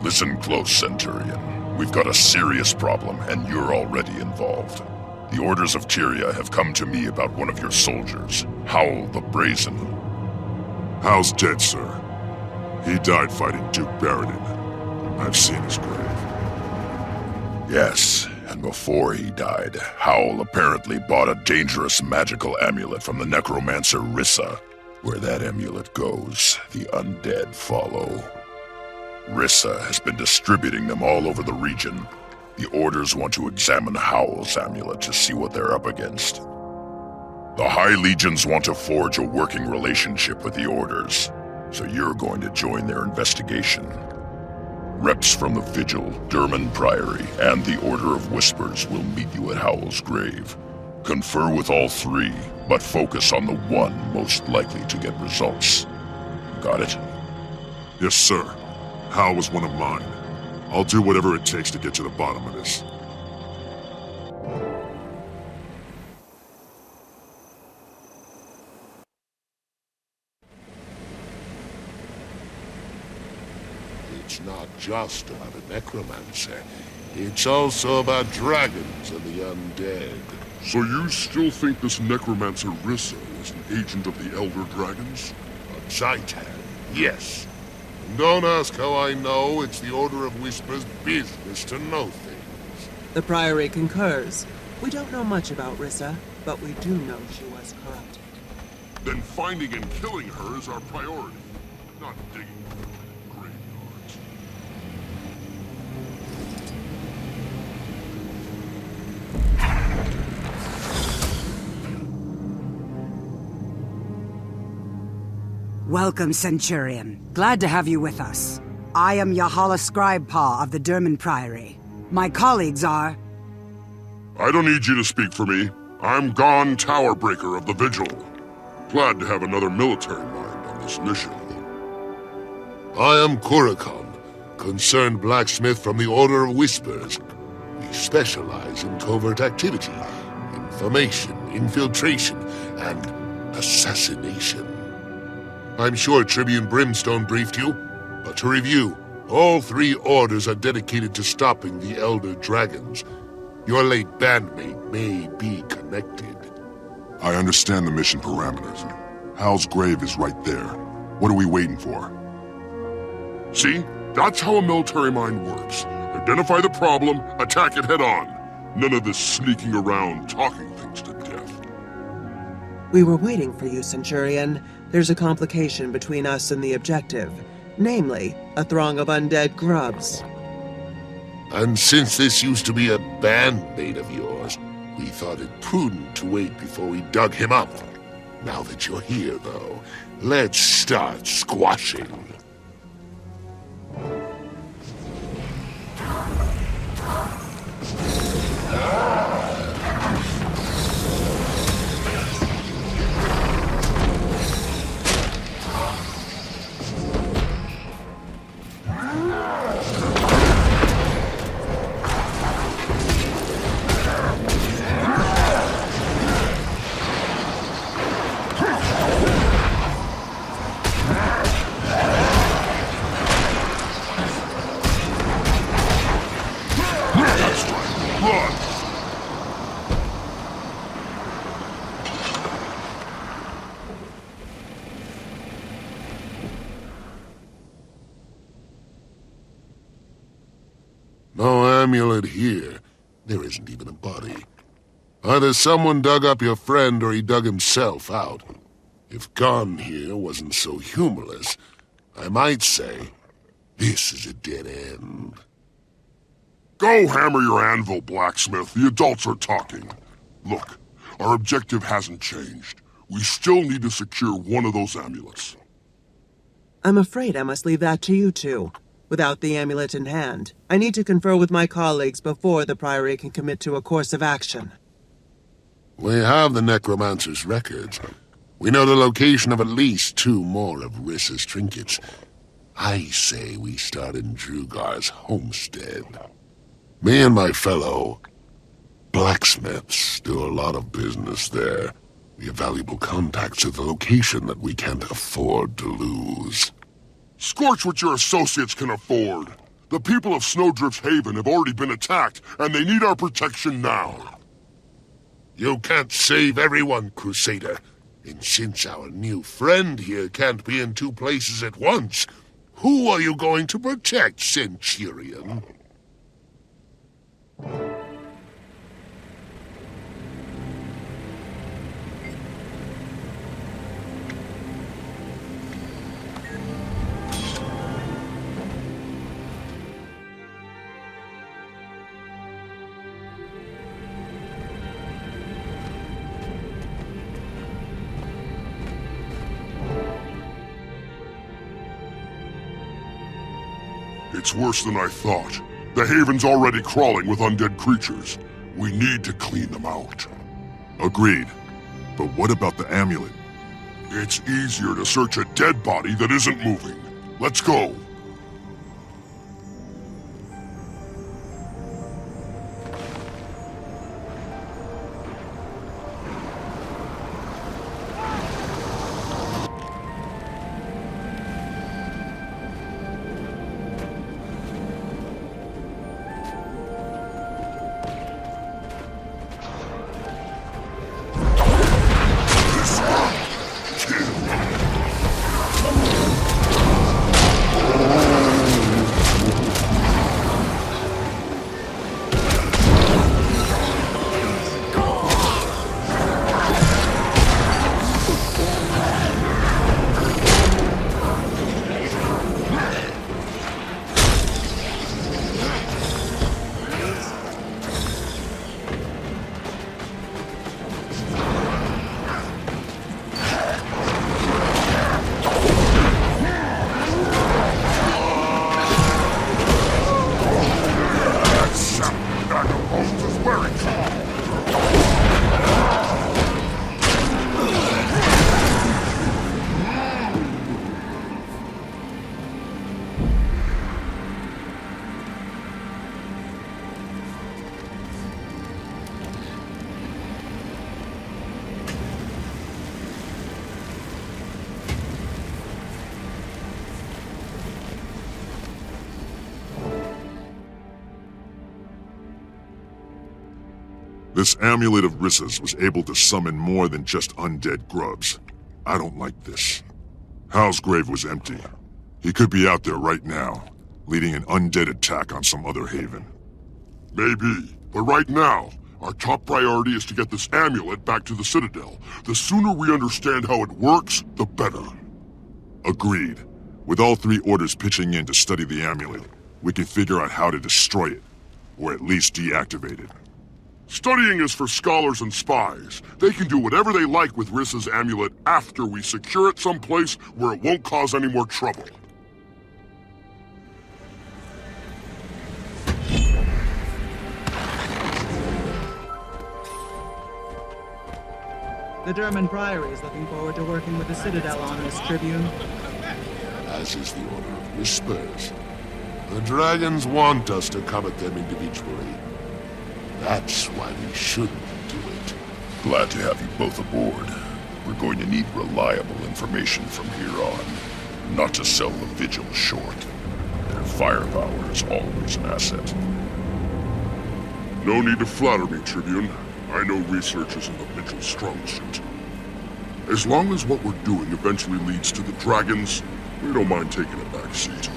Listen close, Centurion. We've got a serious problem, and you're already involved. The orders of Tyria have come to me about one of your soldiers, Howl the Brazen. Howl's dead, sir. He died fighting Duke Baradin. I've seen his grave. Yes, and before he died, Howl apparently bought a dangerous magical amulet from the necromancer Rissa. Where that amulet goes, the undead follow. Rissa has been distributing them all over the region. The Orders want to examine Howl's amulet to see what they're up against. The High Legions want to forge a working relationship with the Orders, so you're going to join their investigation. Reps from the Vigil, Derman Priory, and the Order of Whispers will meet you at Howl's grave. Confer with all three, but focus on the one most likely to get results. Got it? Yes, sir. Howl was one of mine. I'll do whatever it takes to get to the bottom of this. It's not just about a necromancer. It's also about dragons and the undead. So you still think this necromancer Rissa is an agent of the Elder Dragons? On Zaitan, yes. And don't ask how I know. It's the Order of Whispers' business to know things. The Priory concurs. We don't know much about Rissa, but we do know she was corrupted. Then finding and killing her is our priority, not digging graveyards. Welcome, Centurion. Glad to have you with us. I am Yahala Scribepaw of the Derman Priory. My colleagues are... I don't need you to speak for me. I'm Gon Towerbreaker of the Vigil. Glad to have another military mind on this mission. I am Kurakon, concerned blacksmith from the Order of Whispers. We specialize in covert activity, information, infiltration, and assassination. I'm sure Tribune Brimstone briefed you, but to review, all three orders are dedicated to stopping the Elder Dragons. Your late bandmate may be connected. I understand the mission parameters. Hal's grave is right there. What are we waiting for? See? That's how a military mind works. Identify the problem, attack it head on. None of this sneaking around, talking things to death. We were waiting for you, Centurion. There's a complication between us and the objective. Namely, a throng of undead grubs. And since this used to be a bandmate of yours, we thought it prudent to wait before we dug him up. Now that you're here, though, let's start squashing. No amulet here. There isn't even a body. Either someone dug up your friend or he dug himself out. If Gon here wasn't so humorless, I might say, this is a dead end. Go hammer your anvil, blacksmith. The adults are talking. Look, our objective hasn't changed. We still need to secure one of those amulets. I'm afraid I must leave that to you two. Without the amulet in hand, I need to confer with my colleagues before the Priory can commit to a course of action. We have the Necromancer's records. We know the location of at least 2 more of Rissa's trinkets. I say we start in Drugar's homestead. Me and my fellow blacksmiths do a lot of business there. We have valuable contacts at the location that we can't afford to lose. Scorch what your associates can afford. The people of Snowdrift's Haven have already been attacked, and they need our protection now. You can't save everyone, Crusader. And since our new friend here can't be in two places at once, who are you going to protect, Centurion? It's worse than I thought. The Haven's already crawling with undead creatures. We need to clean them out. Agreed. But what about the amulet? It's easier to search a dead body that isn't moving. Let's go. This amulet of Rissa's was able to summon more than just undead grubs. I don't like this. Hal's grave was empty. He could be out there right now, leading an undead attack on some other haven. Maybe, but right now, our top priority is to get this amulet back to the Citadel. The sooner we understand how it works, the better. Agreed. With all three orders pitching in to study the amulet, we can figure out how to destroy it, or at least deactivate it. Studying is for scholars and spies. They can do whatever they like with Rissa's amulet after we secure it someplace where it won't cause any more trouble. The German Priory is looking forward to working with the Citadel on this, Tribune. As is the Order of Whispers. The dragons want us to come at them individually. That's why we shouldn't do it. Glad to have you both aboard. We're going to need reliable information from here on. Not to sell the Vigil short. Their firepower is always an asset. No need to flatter me, Tribune. I know research isn't the Vigil's strong suit. As long as what we're doing eventually leads to the dragons, we don't mind taking a back seat.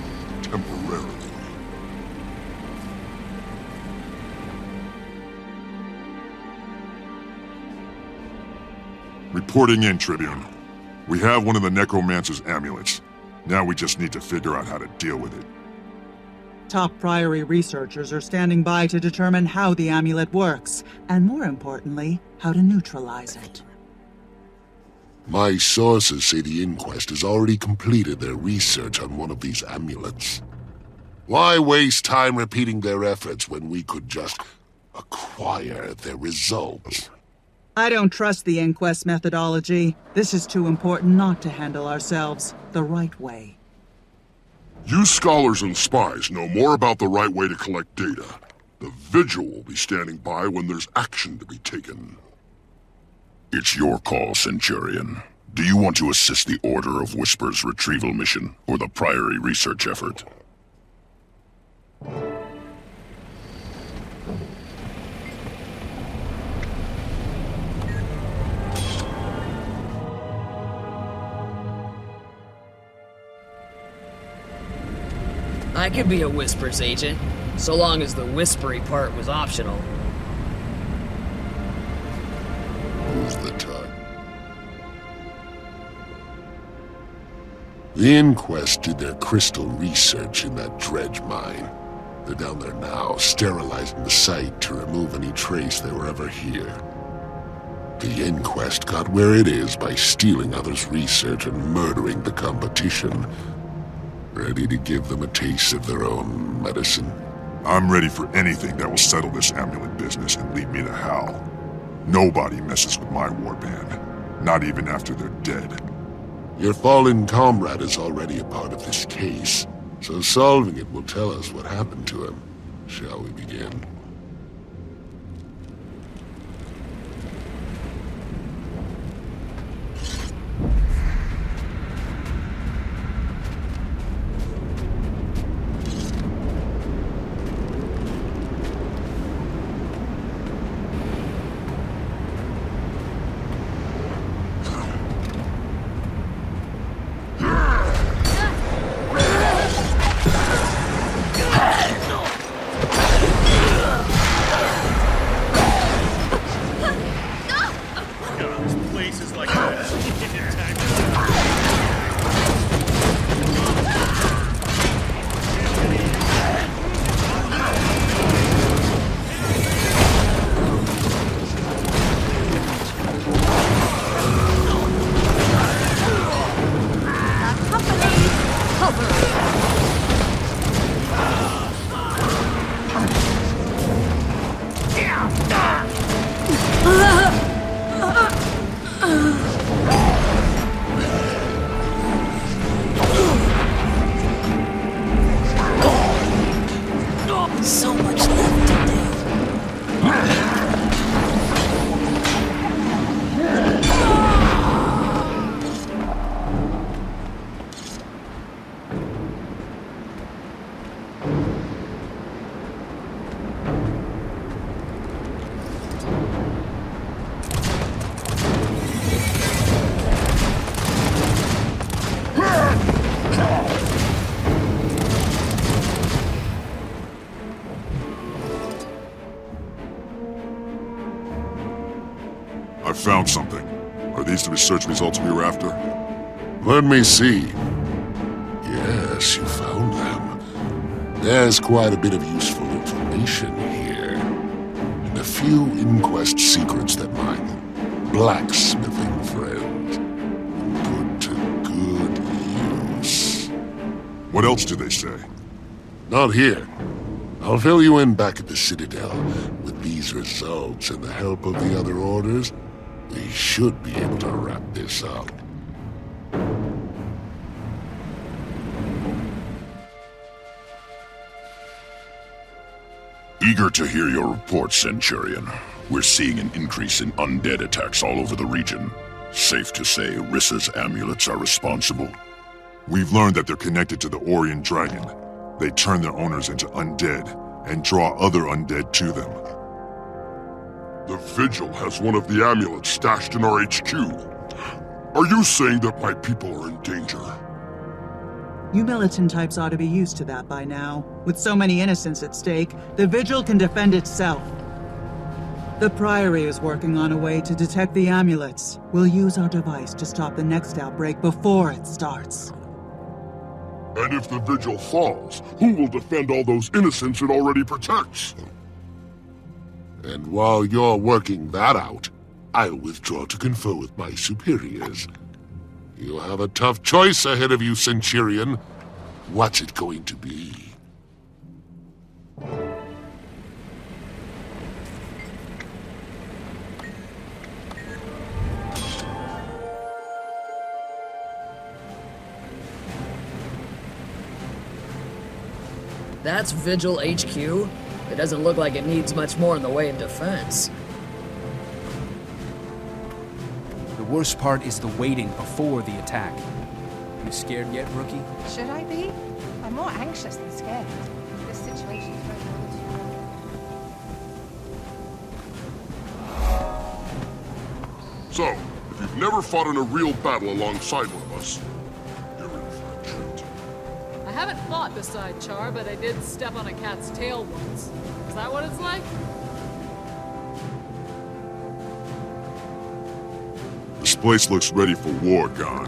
Temporarily. Reporting in, Tribune. We have one of the Necromancer's amulets. Now we just need to figure out how to deal with it. Top Priory researchers are standing by to determine how the amulet works, and more importantly, how to neutralize it. My sources say the Inquest has already completed their research on one of these amulets. Why waste time repeating their efforts when we could just acquire their results? I don't trust the Inquest methodology. This is too important not to handle ourselves the right way. You scholars and spies know more about the right way to collect data. The Vigil will be standing by when there's action to be taken. It's your call, Centurion. Do you want to assist the Order of Whispers retrieval mission, or the Priory research effort? I could be a Whispers agent, so long as the whispery part was optional. Who's the target? The Inquest did their crystal research in that dredge mine. They're down there now, sterilizing the site to remove any trace they were ever here. The Inquest got where it is by stealing others' research and murdering the competition. Ready to give them a taste of their own medicine. I'm ready for anything that will settle this amulet business and lead me to Hal. Nobody messes with my warband. Not even after they're dead. Your fallen comrade is already a part of this case, so solving it will tell us what happened to him. Shall we begin? So much left to do. I found something. Are these the research results we were after? Let me see. Yes, you found them. There's quite a bit of useful information here. And a few Inquest secrets that my blacksmithing friend put to good use. What else did they say? Not here. I'll fill you in back at the Citadel. With these results and the help of the other orders, we should be able to wrap this up. Eager to hear your report, Centurion. We're seeing an increase in undead attacks all over the region. Safe to say Rissa's amulets are responsible? We've learned that they're connected to the Orion Dragon. They turn their owners into undead and draw other undead to them. The Vigil has one of the amulets stashed in our HQ. Are you saying that my people are in danger? You militant types ought to be used to that by now. With so many innocents at stake, the Vigil can defend itself. The Priory is working on a way to detect the amulets. We'll use our device to stop the next outbreak before it starts. And if the Vigil falls, who will defend all those innocents it already protects? And while you're working that out, I'll withdraw to confer with my superiors. You have a tough choice ahead of you, Centurion. What's it going to be? That's Vigil HQ? It doesn't look like it needs much more in the way of defense. The worst part is the waiting before the attack. You scared yet, rookie? Should I be? I'm more anxious than scared. This situation is very good. So, if you've never fought in a real battle alongside one of us, you're in for a treat. I haven't fought beside Char, but I did step on a cat's tail once. Is that what it's like? This place looks ready for war, Gon.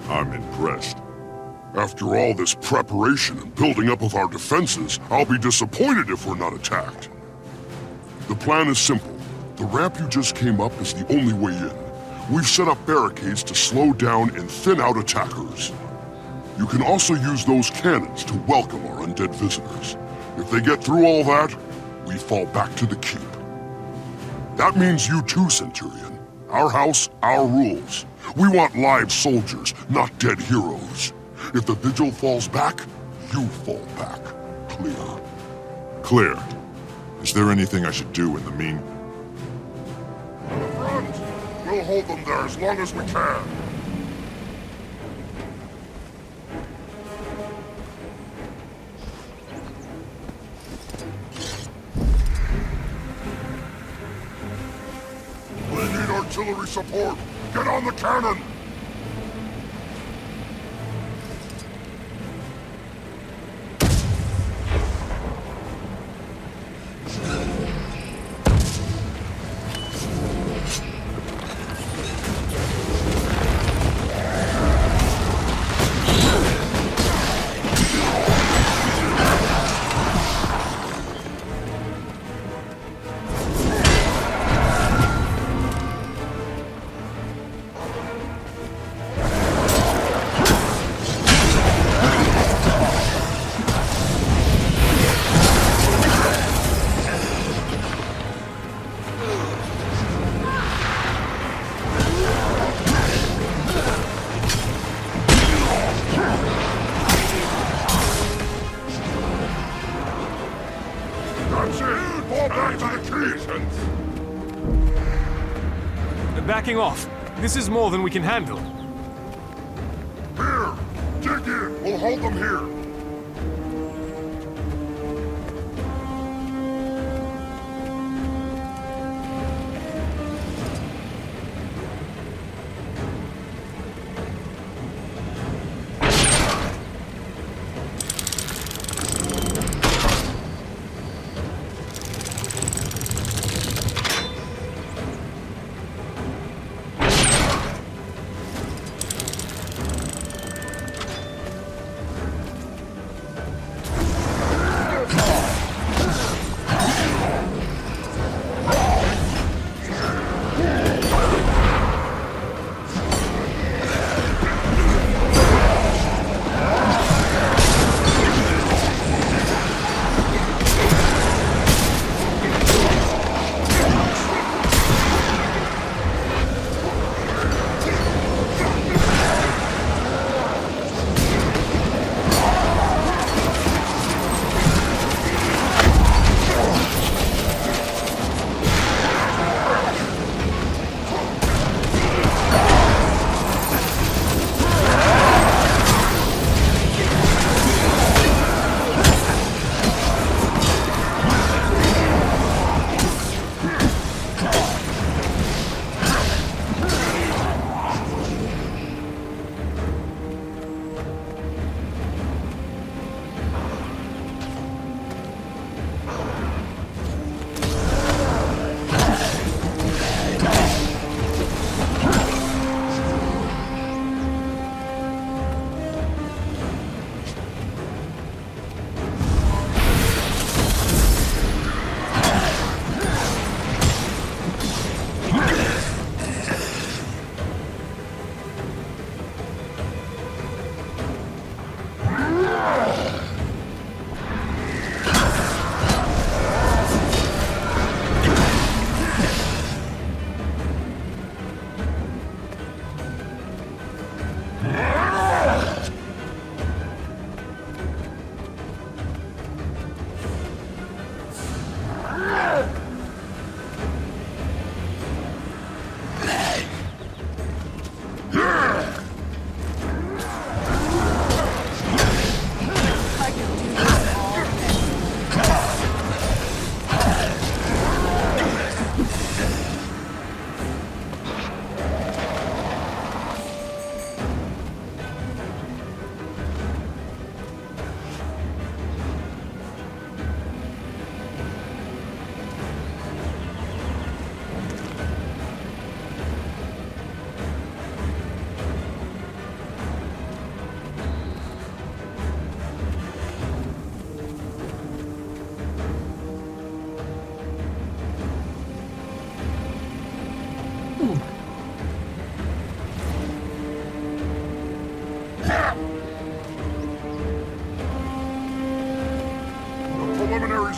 I'm impressed. After all this preparation and building up of our defenses, I'll be disappointed if we're not attacked. The plan is simple. The ramp you just came up is the only way in. We've set up barricades to slow down and thin out attackers. You can also use those cannons to welcome our undead visitors. If they get through all that, we fall back to the keep. That means you too, Centurion. Our house, our rules. We want live soldiers, not dead heroes. If the Vigil falls back, you fall back. Clear. Clear. Is there anything I should do in the mean? Front! We'll hold them there as long as we can. We need artillery support. Get on the cannon! Backing off. This is more than we can handle. Here! Dig in! We'll hold them here!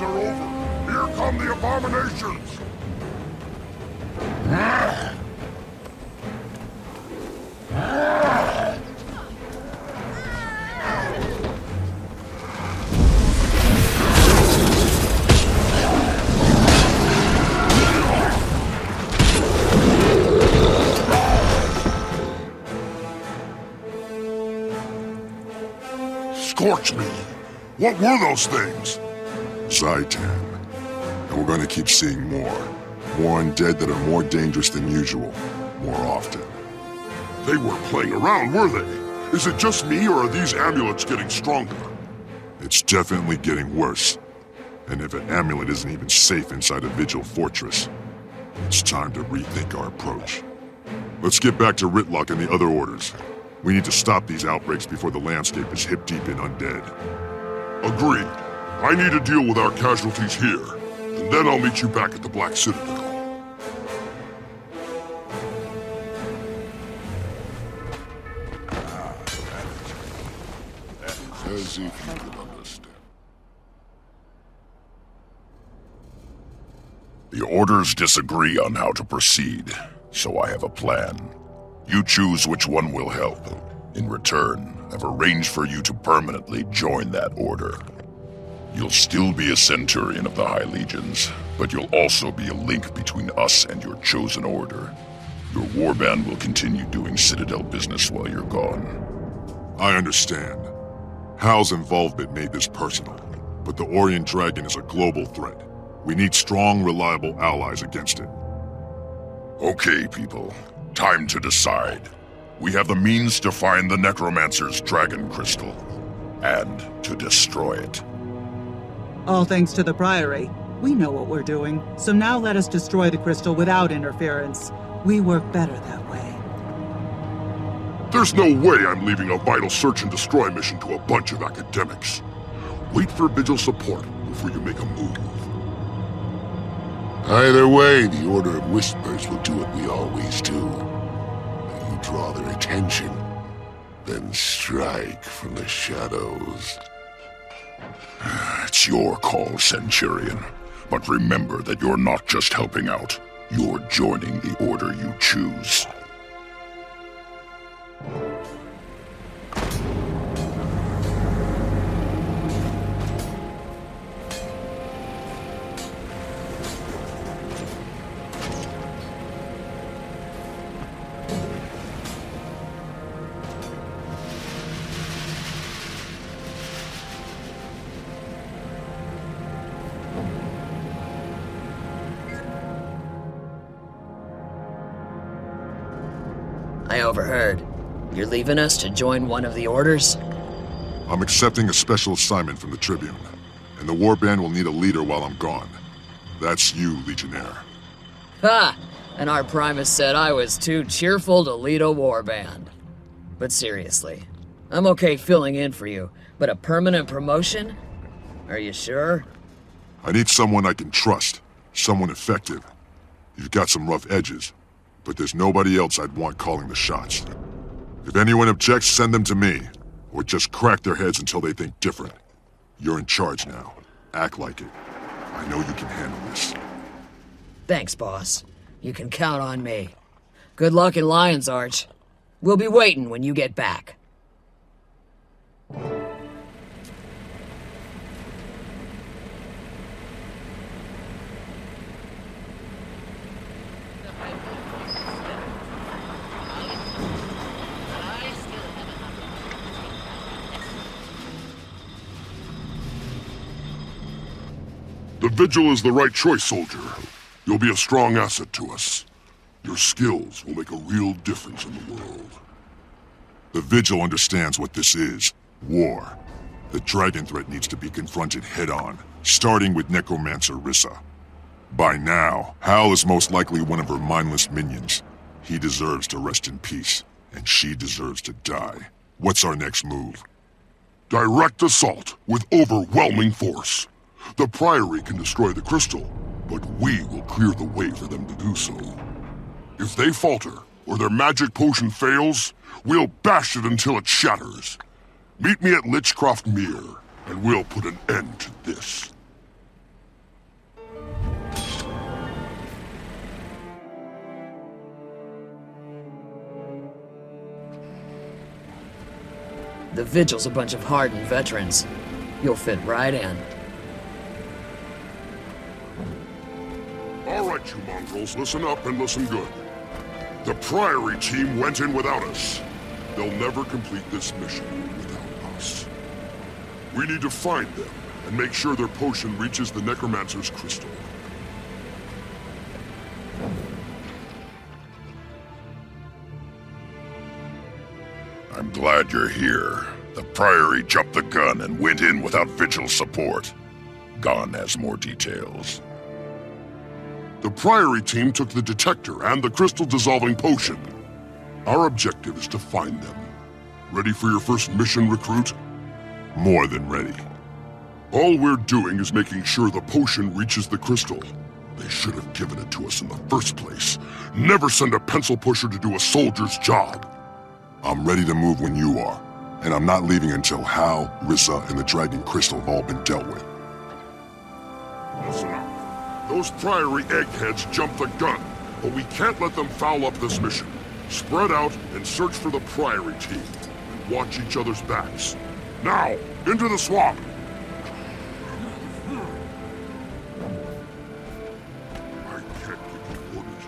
are over. Here come the abominations! Scorch me! What were those things? Zaitan. And we're gonna keep seeing more. More undead that are more dangerous than usual. More often. They weren't playing around, were they? Is it just me, or are these amulets getting stronger? It's definitely getting worse. And if an amulet isn't even safe inside a Vigil fortress, it's time to rethink our approach. Let's get back to Ritlock and the other orders. We need to stop these outbreaks before the landscape is hip-deep in undead. Agreed. I need to deal with our casualties here, and then I'll meet you back at the Black Citadel. As if you can understand. The orders disagree on how to proceed, so I have a plan. You choose which one will help. In return, I've arranged for you to permanently join that order. You'll still be a Centurion of the High Legions, but you'll also be a link between us and your chosen order. Your warband will continue doing Citadel business while you're gone. I understand. Hal's involvement made this personal, but the Orient Dragon is a global threat. We need strong, reliable allies against it. Okay, people. Time to decide. We have the means to find the Necromancer's Dragon Crystal, and to destroy it. All thanks to the Priory. We know what we're doing, so now let us destroy the crystal without interference. We work better that way. There's no way I'm leaving a vital search and destroy mission to a bunch of academics. Wait for Vigil support before you make a move. Either way, the Order of Whispers will do what we always do. You draw their attention, then strike from the shadows. It's your call, Centurion. But remember that you're not just helping out. You're joining the order you choose. I overheard. You're leaving us to join one of the orders? I'm accepting a special assignment from the Tribune, and the warband will need a leader while I'm gone. That's you, Legionnaire. Ha! And our Primus said I was too cheerful to lead a warband. But seriously, I'm okay filling in for you, but a permanent promotion? Are you sure? I need someone I can trust, someone effective. You've got some rough edges, but there's nobody else I'd want calling the shots. If anyone objects, send them to me, or just crack their heads until they think different. You're in charge now. Act like it. I know you can handle this. Thanks, boss. You can count on me. Good luck in Lion's Arch. We'll be waiting when you get back. The Vigil is the right choice, soldier. You'll be a strong asset to us. Your skills will make a real difference in the world. The Vigil understands what this is. War. The dragon threat needs to be confronted head-on, starting with Necromancer Rissa. By now, Hal is most likely one of her mindless minions. He deserves to rest in peace, and she deserves to die. What's our next move? Direct assault with overwhelming force. The Priory can destroy the crystal, but we will clear the way for them to do so. If they falter, or their magic potion fails, we'll bash it until it shatters. Meet me at Lichcroft Mere, and we'll put an end to this. The Vigil's a bunch of hardened veterans. You'll fit right in. All right, you mongrels, listen up and listen good. The Priory team went in without us. They'll never complete this mission without us. We need to find them and make sure their potion reaches the Necromancer's crystal. I'm glad you're here. The Priory jumped the gun and went in without Vigil support. Gon has more details. The Priory team took the detector and the crystal-dissolving potion. Our objective is to find them. Ready for your first mission, recruit? More than ready. All we're doing is making sure the potion reaches the crystal. They should have given it to us in the first place. Never send a pencil pusher to do a soldier's job. I'm ready to move when you are, and I'm not leaving until Hal, Rissa, and the Dragon Crystal have all been dealt with. Listen up. Those Priory eggheads jumped the gun, but we can't let them foul up this mission. Spread out and search for the Priory team, and watch each other's backs. Now, into the swamp! I can't give you orders,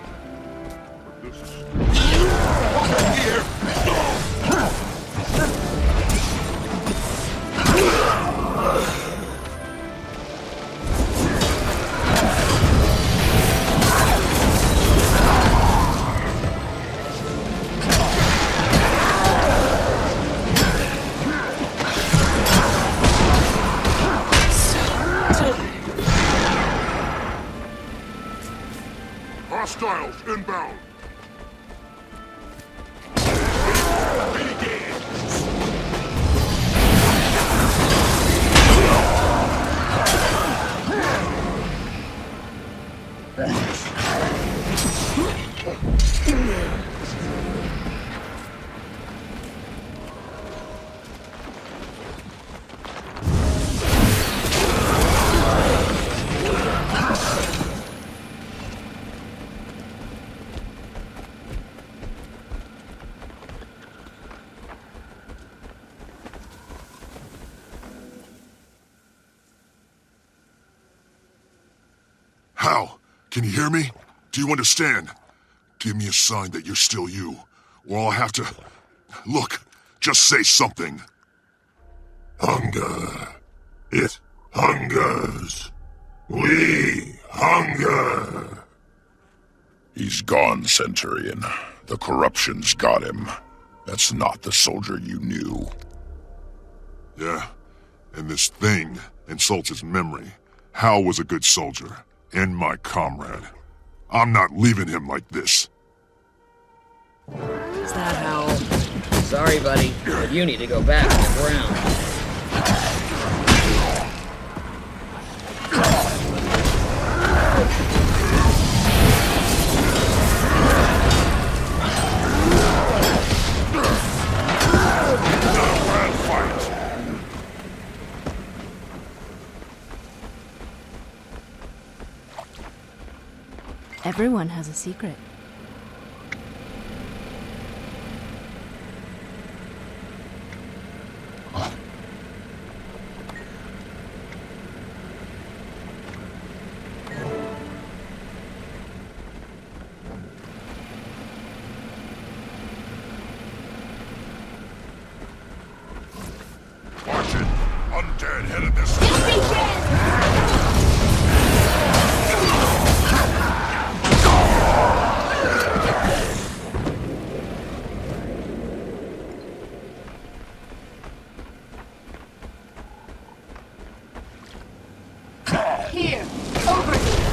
but this is... Here! Hostiles inbound! Hal, can you hear me? Do you understand? Give me a sign that you're still you, or I'll have to... Look, just say something. Hunger. It hungers. We hunger. He's gone, Centurion. The corruption's got him. That's not the soldier you knew. Yeah, and this thing insults his memory. Hal was a good soldier, and my comrade. I'm not leaving him like this. Is that how? Sorry, buddy, but you need to go back to the ground. Everyone has a secret. Watch it! Undead headed this way! Here, over here.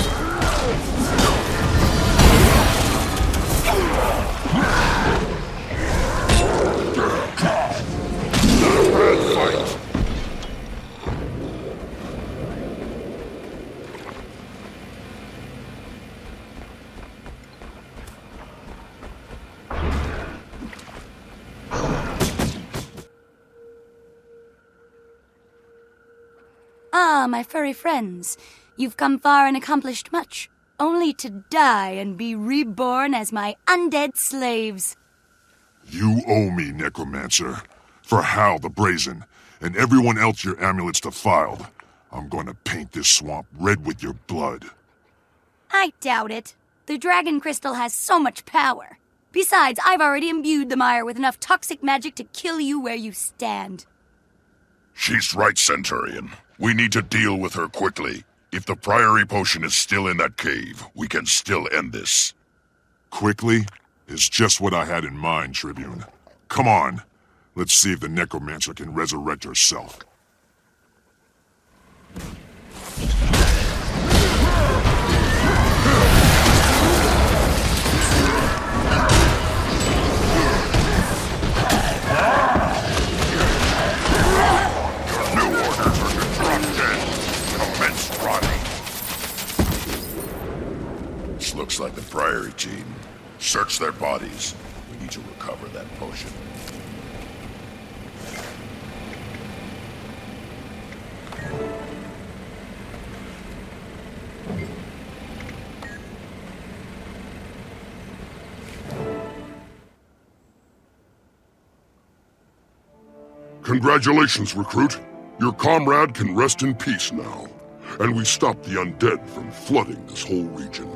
Ah, my furry friends. You've come far and accomplished much, only to die and be reborn as my undead slaves. You owe me, Necromancer. For Hal the Brazen, and everyone else your amulets defiled, I'm gonna paint this swamp red with your blood. I doubt it. The dragon crystal has so much power. Besides, I've already imbued the mire with enough toxic magic to kill you where you stand. She's right, Centurion. We need to deal with her quickly. If the Priory potion is still in that cave, we can still end this. Quickly is just what I had in mind, Tribune. Come on. Let's see if the Necromancer can resurrect herself. New orders are to drop dead. Commence rotting. This looks like the Priory team. Search their bodies. We need to recover that potion. Congratulations, recruit. Your comrade can rest in peace now. And we stopped the undead from flooding this whole region.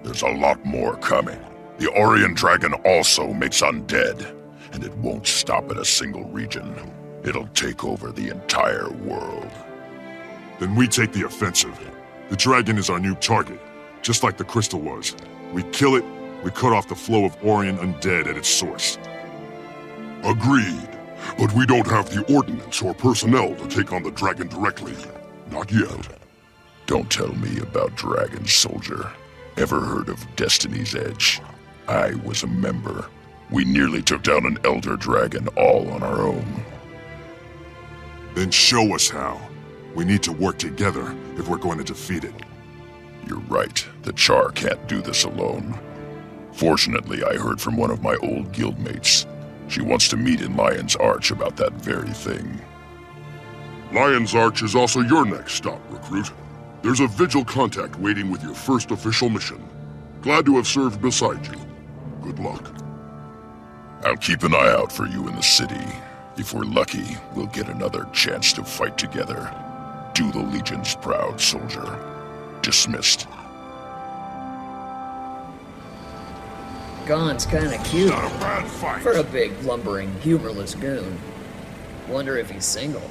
There's a lot more coming. The Orion Dragon also makes undead, and it won't stop at a single region. It'll take over the entire world. Then we take the offensive. The dragon is our new target, just like the crystal was. We kill it, we cut off the flow of Orion undead at its source. Agreed. But we don't have the ordnance or personnel to take on the dragon directly. Not yet. Don't tell me about dragons, soldier. Ever heard of Destiny's Edge? I was a member. We nearly took down an elder dragon all on our own. Then show us how. We need to work together if we're going to defeat it. You're right. The Char can't do this alone. Fortunately, I heard from one of my old guildmates. She wants to meet in Lion's Arch about that very thing. Lion's Arch is also your next stop, recruit. There's a Vigil contact waiting with your first official mission. Glad to have served beside you. Good luck. I'll keep an eye out for you in the city. If we're lucky, we'll get another chance to fight together. Do the Legion's proud, soldier. Dismissed. Gon's kinda cute. Not a bad fight. For a big, lumbering, humorless goon. Wonder if he's single.